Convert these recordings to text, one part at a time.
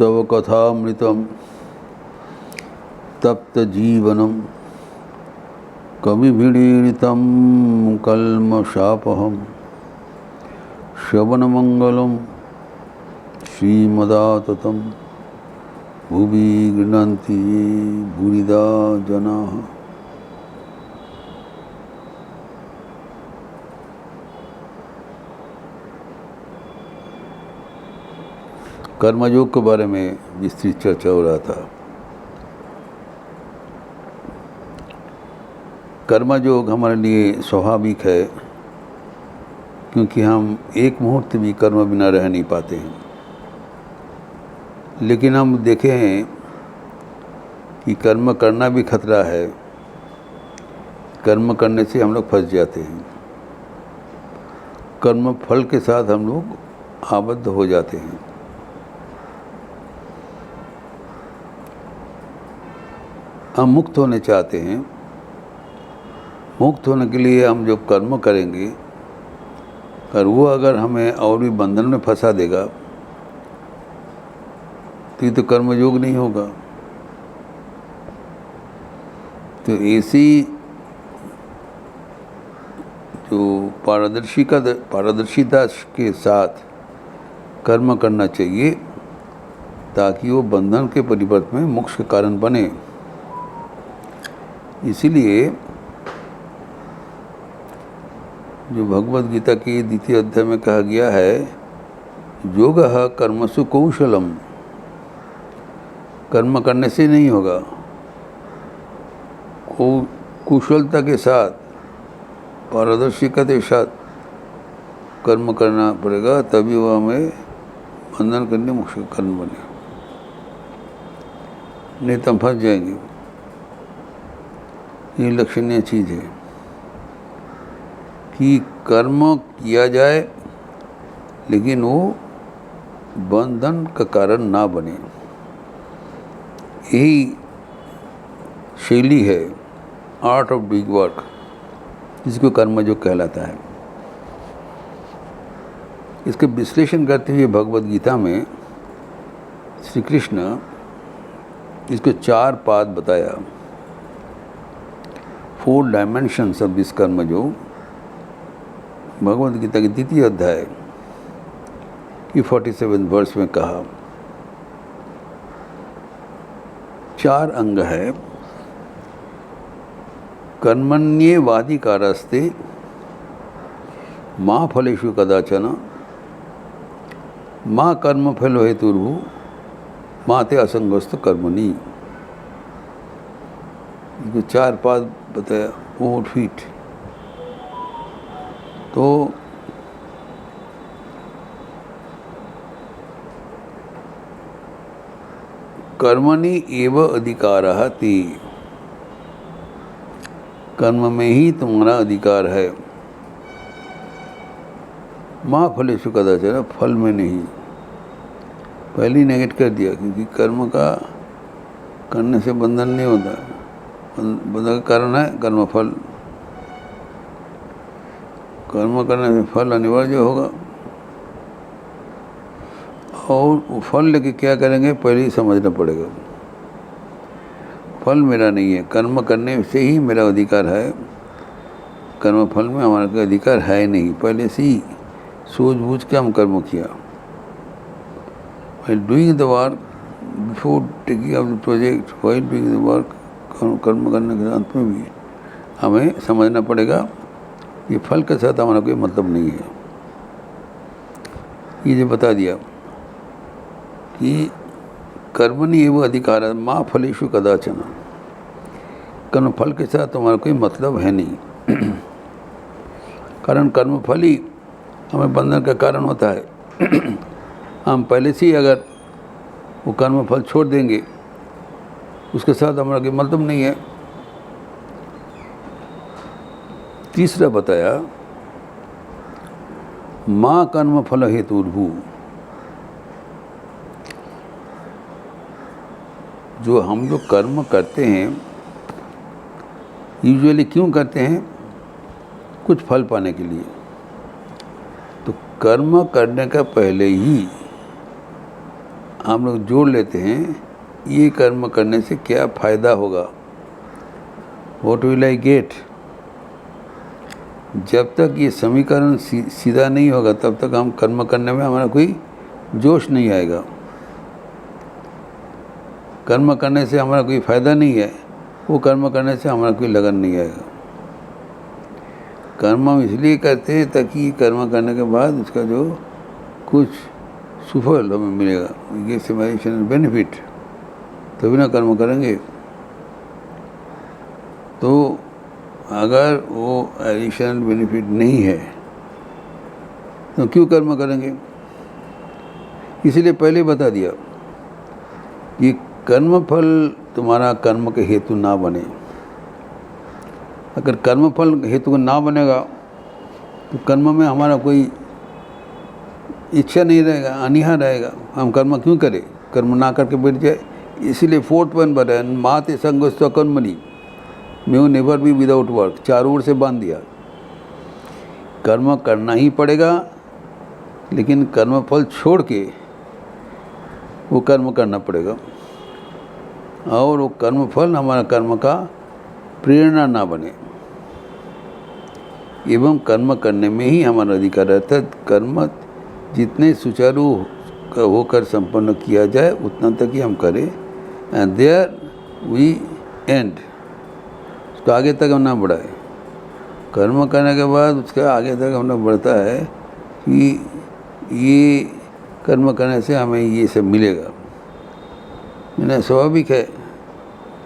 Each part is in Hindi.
तव कथामृतं तप्तजीवनं कविभिरीडितं कल्मषापहं श्रवणमंगलं श्रीमदाततं भुवि गृह्णन्ति भूरिदा जनाः। कर्मयोग के बारे में विस्तृत चर्चा हो रहा था। कर्मयोग हमारे लिए स्वाभाविक है, क्योंकि हम एक मुहूर्त भी कर्म बिना रह नहीं पाते हैं। लेकिन हम देखे हैं कि कर्म करना भी खतरा है। कर्म करने से हम लोग फंस जाते हैं। कर्म फल के साथ हम लोग आबद्ध हो जाते हैं। हम मुक्त होने चाहते हैं। मुक्त होने के लिए हम जो कर्म करेंगे, और वो अगर हमें और भी बंधन में फंसा देगा तो ये तो कर्मयोग नहीं होगा। तो ऐसी जो पारदर्शिता के साथ कर्म करना चाहिए, ताकि वो बंधन के परिवर्तन में मोक्ष के कारण बने। इसीलिए जो भगवद गीता के द्वितीय अध्याय में कहा गया है, योगः कर्मसु कौशलम, कर्म करने से नहीं होगा, कुशलता के साथ, पारदर्शिता के साथ कर्म करना पड़ेगा, तभी वह हमें बंधन करने मोक्ष का कारण बने। नहीं तो हम फंस जाएंगे। ये लक्षणीय चीज़ है कि कर्म किया जाए, लेकिन वो बंधन का कारण ना बने। यही शैली है आर्ट ऑफ डूइंग वर्क, जिसको कर्मयोग कहलाता है। इसके विश्लेषण करते हुए भगवद गीता में श्री कृष्ण इसको 4 पाद बताया। 4 डायमेंशंस ऑफ दिस कर्मयोग। भगवद गीता के द्वितीय अध्याय की 47 वर्ष में कहा। 4 अंग है। कर्मण्येवाधिकारस्ते मा फलेषु कदाचन मा कर्मफलो हेतुर्भु मा ते असंगस्तु कर्मणि। ये 4 पाद बताया, 4 फीट। तो कर्मणि एव अधिकारः ते, कर्म में ही तुम्हारा अधिकार है। माँ फलेषु कदाचन, फल में नहीं। पहले ही नेगेट कर दिया, क्योंकि कर्म का करने से बंधन नहीं होता। बंधन का कारण है कर्मफल। कर्म करने से फल अनिवार्य होगा, और वो फल लेके क्या करेंगे पहले ही समझना पड़ेगा। फल मेरा नहीं है, कर्म करने से ही मेरा अधिकार है। कर्म फल में हमारा कोई अधिकार है नहीं। पहले से ही सूझबूझ के हम कर्म किया। While doing the work, before taking up the project, while doing the work, कर्म करने के अंत में भी हमें समझना पड़ेगा कि फल के साथ हमारा कोई मतलब नहीं है। ये जो बता दिया कि कर्मणि एव अधिकारः मा फलेषु कदाचन, कर्म फल के साथ हमारा कोई मतलब है नहीं। कारण कर्म फल ही हमें बंधन का कारण होता है। हम पहले से ही अगर वो कर्म फल छोड़ देंगे, उसके साथ हमारा कोई मतलब नहीं है। तीसरा बताया, माँ कर्म फल हेतुर्भु, जो हम लोग कर्म करते हैं यूजुअली क्यों करते हैं? कुछ फल पाने के लिए। तो कर्म करने का पहले ही हम लोग जोड़ लेते हैं, ये कर्म करने से क्या फ़ायदा होगा, व्हाट विल आई गेट। जब तक ये समीकरण सीधा नहीं होगा तब तक हम कर्म करने में हमारा कोई जोश नहीं आएगा। कर्म करने से हमारा कोई फ़ायदा नहीं है, वो कर्म करने से हमारा कोई लगन नहीं आएगा। कर्म हम इसलिए करते हैं ताकि कर्म करने के बाद उसका जो कुछ सुफल हमें मिलेगा, गिव्स एडिशनल बेनिफिट, तभी ना कर्म करेंगे। तो अगर वो एडिशनल बेनिफिट नहीं है तो क्यों कर्म करेंगे। इसीलिए पहले बता दिया कि कर्म फल तुम्हारा कर्म के हेतु ना बने। अगर कर्म फल हेतु ना बनेगा तो कर्म में हमारा कोई इच्छा नहीं रहेगा, अनिहा रहेगा। हम कर्म क्यों करें, कर्म ना करके बैठ जाए। इसीलिए 4th पॉइंट बताया, माते संग स्वकर्मणि may never be without work. चारों ओर से बांध दिया, कर्म करना ही पड़ेगा, लेकिन कर्म फल छोड़ के वो कर्म करना पड़ेगा। और वो कर्म फल हमारा कर्म का प्रेरणा ना बने, एवं कर्म करने में ही हमारा अधिकार रहता है। कर्म जितने सुचारू होकर संपन्न किया जाए उतना तक ही हम करें, एंड देयर वी एंड। उसको आगे तक हम ना बढ़ाए। कर्म करने के बाद उसका आगे तक हमने बढ़ता है कि ये कर्म करने से हमें ये सब मिलेगा, यानी स्वाभाविक है।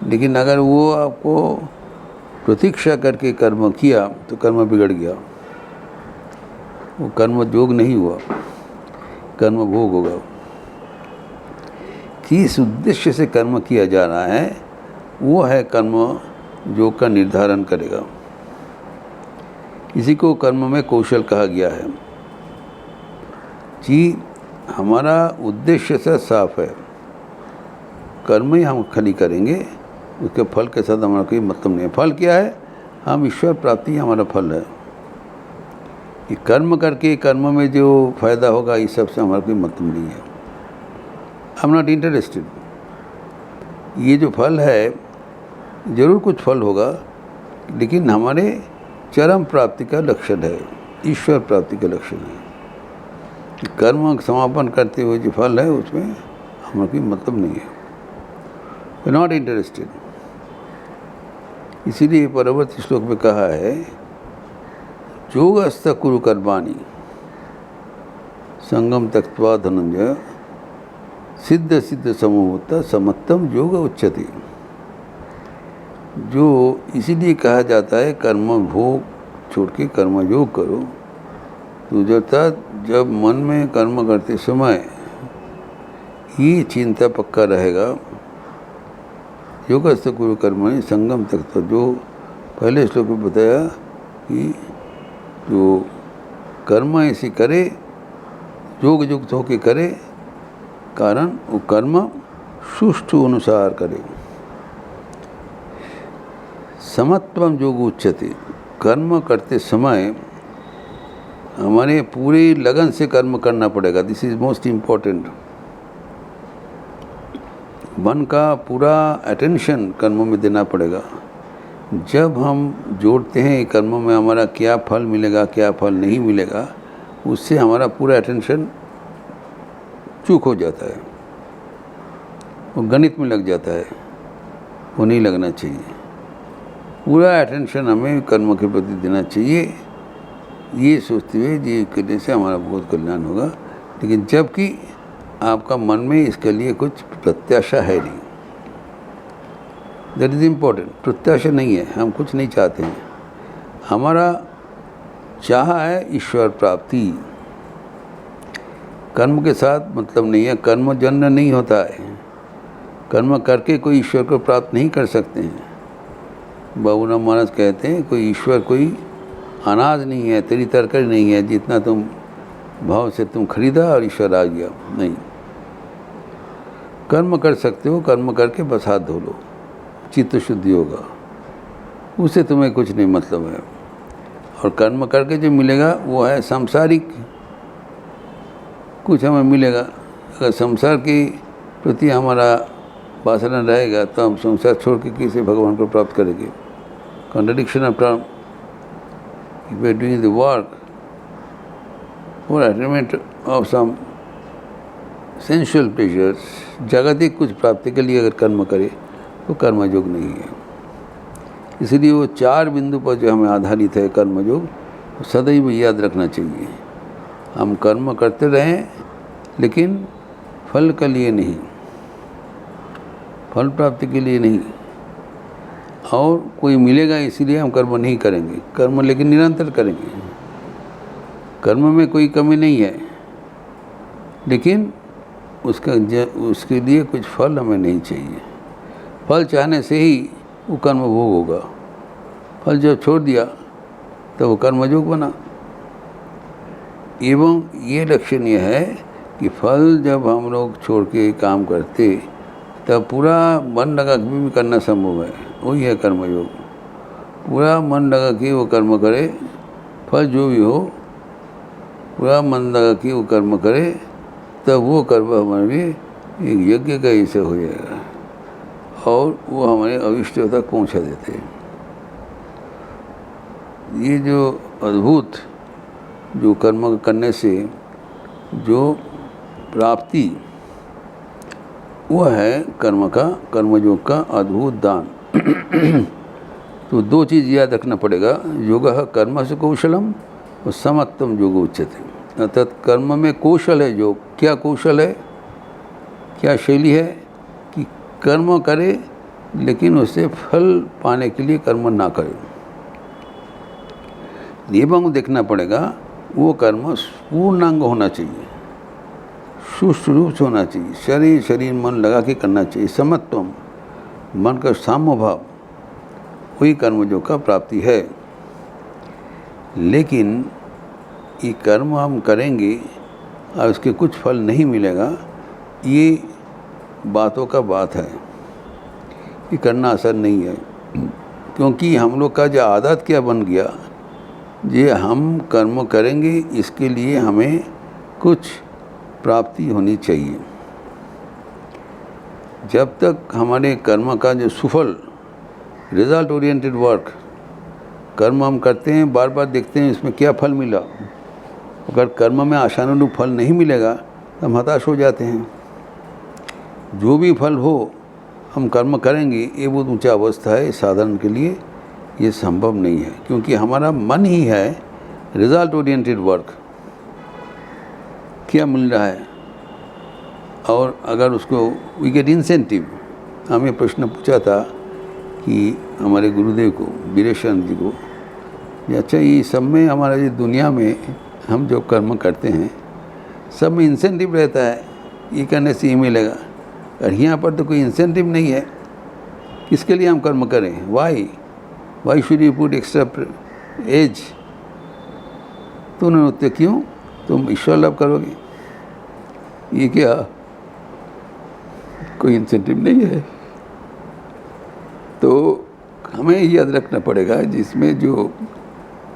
लेकिन अगर वो आपको प्रतीक्षा करके कर्म किया तो कर्म बिगड़ गया, वो कर्म योग नहीं हुआ, कर्म भोग होगा। किस उद्देश्य से कर्म किया जा रहा है वो है कर्म योग का निर्धारण करेगा। इसी को कर्म में कौशल कहा गया है कि हमारा उद्देश्य से साफ है, कर्म ही हम खाली करेंगे, उसके फल के साथ हमारा कोई मतलब नहीं है। फल क्या है, हम ईश्वर प्राप्ति हमारा फल है। ये कर्म करके कर्म में जो फ़ायदा होगा इस सब से हमारा कोई मतलब नहीं है। I am not interested. ये जो फल है ज़रूर कुछ फल होगा, लेकिन हमारे चरम प्राप्ति का लक्षण है, ईश्वर प्राप्ति का लक्षण है। कर्म समापन करते हुए जो फल है उसमें हमारा कोई मतलब नहीं है, नॉट इंटरेस्टेड। इसीलिए परवर्ती श्लोक में कहा है, योगस्थ कुरु कर्माणि संगम त्यक्त्वा धनंजय सिद्ध सिद्ध समूहता समत्तम योग उच्यते। जो इसीलिए कहा जाता है कर्म भोग छोड़ के कर्म योग करो। तो जब मन में कर्म करते समय ये चिंता पक्का रहेगा, योगस्थ कुरु कर्माणि संगम त्यक्त्वा, जो पहले श्लोक में बताया कि जो कर्म ऐसे करे, योग युक्त होके करे, कारण वो कर्म सुष्ठु अनुसार करे। समत्वम योग उच्यते। कर्म करते समय हमारे पूरी लगन से कर्म करना पड़ेगा। This is most important. मन का पूरा अटेंशन कर्म में देना पड़ेगा। जब हम जोड़ते हैं कर्म में हमारा क्या फल मिलेगा, क्या फल नहीं मिलेगा, उससे हमारा पूरा अटेंशन चूक हो जाता है, वो गणित में लग जाता है, वो नहीं लगना चाहिए। पूरा अटेंशन हमें कर्म के प्रति देना चाहिए, ये सोचते हुए ये करने से हमारा बहुत कल्याण होगा। लेकिन जबकि आपका मन में इसके लिए कुछ प्रत्याशा है नहीं, दैट इज़ इम्पोर्टेंट। प्रत्याशा नहीं है, हम कुछ नहीं चाहते हैं, हमारा चाह है ईश्वर प्राप्ति। कर्म के साथ मतलब नहीं है, कर्म जन्य नहीं होता है। कर्म करके कोई ईश्वर को प्राप्त नहीं कर सकते हैं। बाबूराम महाराज कहते हैं कोई ईश्वर कोई अनाज नहीं है, तेरी तरकारी नहीं है, जितना तुम भाव से तुम खरीदा और ईश्वर आ गया, नहीं। कर्म कर सकते हो, कर्म करके बस हाथ धो लो, चित्त शुद्धि होगा, उससे तुम्हें कुछ नहीं मतलब है। और कर्म करके जो मिलेगा वो है सांसारिक, कुछ हमें मिलेगा। अगर संसार की प्रति हमारा वासना रहेगा तो हम संसार छोड़ के कैसे भगवान को प्राप्त करेंगे। Contradiction of term. If we are doing the work for attainment of some sensual pleasures, जागतिक कुछ प्राप्ति के लिए अगर कर्म करे तो कर्मयोग नहीं है। इसलिए वो 4 बिंदु पर जो हमें आधारित है कर्मयोग, सदैव याद रखना चाहिए। हम कर्म करते रहें लेकिन फल के लिए नहीं, फल प्राप्ति के लिए नहीं, और कोई मिलेगा इसीलिए हम कर्म नहीं करेंगे। कर्म लेकिन निरंतर करेंगे, कर्म में कोई कमी नहीं है, लेकिन उसके लिए कुछ फल हमें नहीं चाहिए। फल चाहने से ही वो कर्म भोग होगा। फल जब छोड़ दिया तो वो कर्मयोग बना। एवं ये लक्षणीय है कि फल जब हम लोग छोड़ के काम करते तब पूरा मन लगा के भी करना संभव है। वही है कर्मयोग। पूरा मन लगा के वो कर्म करे, फल जो भी हो पूरा मन लगा के वो कर्म करे, तब वो कर्म हमारे लिए एक यज्ञ का ऐसे हो जाएगा और वो हमारे अविष्टों तक पहुँचा देते हैं। ये जो अद्भुत जो कर्म करने से जो प्राप्ति, वह है कर्मयोग का अद्भुत दान। तो 2 चीज़ याद रखना पड़ेगा। योगः कर्म से कौशलम और समत्वम योग उच्यते। अर्थात कर्म में कौशल है। जो क्या कौशल है, क्या शैली है कि कर्म करे लेकिन उससे फल पाने के लिए कर्म ना करे। एवं देखना पड़ेगा वो कर्म पूर्णांग होना चाहिए, सुष्ठु रूप से होना चाहिए, शरीर मन लगा के करना चाहिए। समत्वम, मन का साम्य भाव, वही कर्मयोग का प्राप्ति है। लेकिन ये कर्म हम करेंगे और उसके कुछ फल नहीं मिलेगा, ये बातों का बात है। ये करना आसान नहीं है, क्योंकि हम लोग का जो आदत क्या बन गया, ये हम कर्म करेंगे इसके लिए हमें कुछ प्राप्ति होनी चाहिए। जब तक हमारे कर्म का जो सुफल, रिजल्ट ओरिएंटेड वर्क, कर्म हम करते हैं, बार बार देखते हैं इसमें क्या फल मिला। अगर कर्म में आशानुरूप फल नहीं मिलेगा तो हम हताश हो जाते हैं। जो भी फल हो हम कर्म करेंगे, ये बहुत ऊंचा अवस्था है। साधारण के लिए ये संभव नहीं है, क्योंकि हमारा मन ही है रिजल्ट ओरिएंटेड वर्क। क्या मिल रहा है, और अगर उसको वी गेट इंसेंटिव। हमें प्रश्न पूछा था कि हमारे गुरुदेव को, वीरेश्वर जी को, अच्छा ये सब में हमारा ये दुनिया में हम जो कर्म करते हैं सब में इंसेंटिव रहता है, ये करने से ये मिलेगा, और यहाँ पर तो कोई इंसेंटिव नहीं है। किसके लिए हम कर्म करें? Why should you put extra edge? तो उन्होंने उत्तर, क्यों? तुम ईश्वर लाभ करोगे। ये क्या, कोई इंसेंटिव नहीं है। तो हमें याद रखना पड़ेगा, जिसमें जो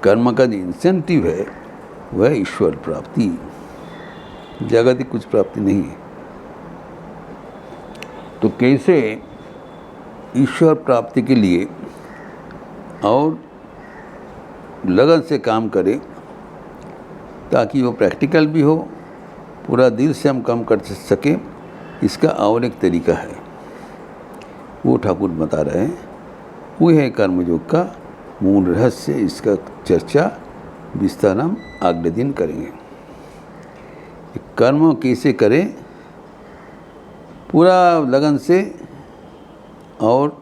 कर्म का जो इंसेंटिव है वह ईश्वर प्राप्ति, जागतिक कुछ प्राप्ति नहीं है। तो कैसे ईश्वर प्राप्ति के लिए और लगन से काम करें ताकि वो प्रैक्टिकल भी हो, पूरा दिल से हम काम कर सकें, इसका और एक तरीका है, वो ठाकुर बता रहे हैं। वो है कर्मयोग का मूल रहस्य। इसका चर्चा विस्तार हम अगले दिन करेंगे। कर्म कैसे करें, पूरा लगन से और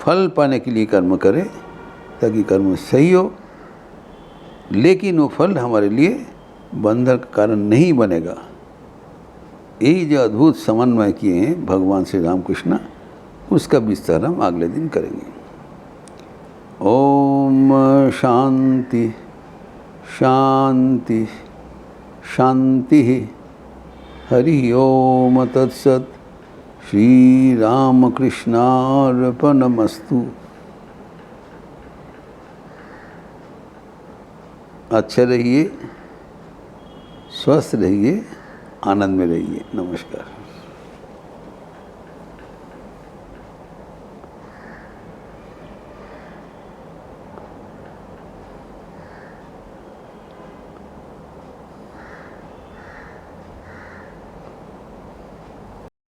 फल पाने के लिए कर्म करें, ताकि कर्म सही हो, लेकिन वो फल हमारे लिए बंधन का कारण नहीं बनेगा। यही जो अद्भुत समन्वय किए हैं भगवान श्री रामकृष्ण, उसका विस्तार हम अगले दिन करेंगे। ओम शांति शांति शांति। हरि ओम तत्सत। श्री रामकृष्णार्पणमस्तु। अच्छे रहिए, स्वस्थ रहिए, आनंद में रहिए। नमस्कार।